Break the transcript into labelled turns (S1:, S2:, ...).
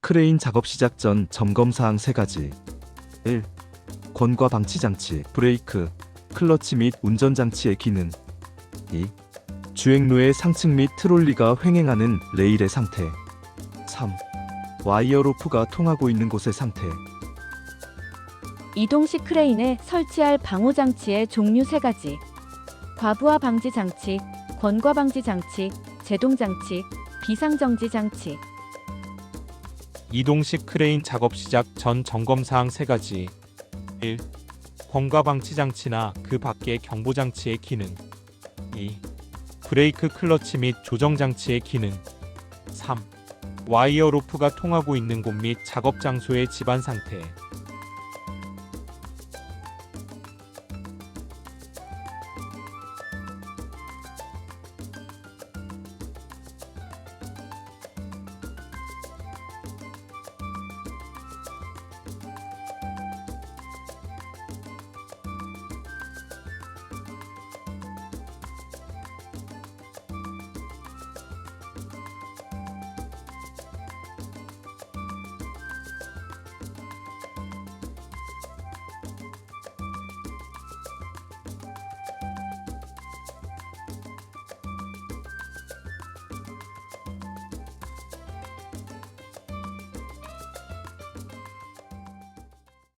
S1: 크레인 작업 시작 전 점검사항 3가지. 1. 권과 방치 장치, 브레이크, 클러치 및 운전장치의 기능. 2. 주행로의 상층 및 트롤리가 횡행하는 레일의 상태. 3. 와이어 로프가 통하고 있는 곳의 상태.
S2: 이동식 크레인에 설치할 방호장치의 종류 3가지. 과부하 방지 장치, 권과 방지 장치, 제동장치, 비상정지 장치.
S3: 이동식 크레인 작업 시작 전 점검사항 3가지. 1. 권과 방치 장치나 그 밖의 경보 장치의 기능. 2. 브레이크 클러치 및 조정 장치의 기능. 3. 와이어 로프가 통하고 있는 곳 및 작업 장소의 집안 상태.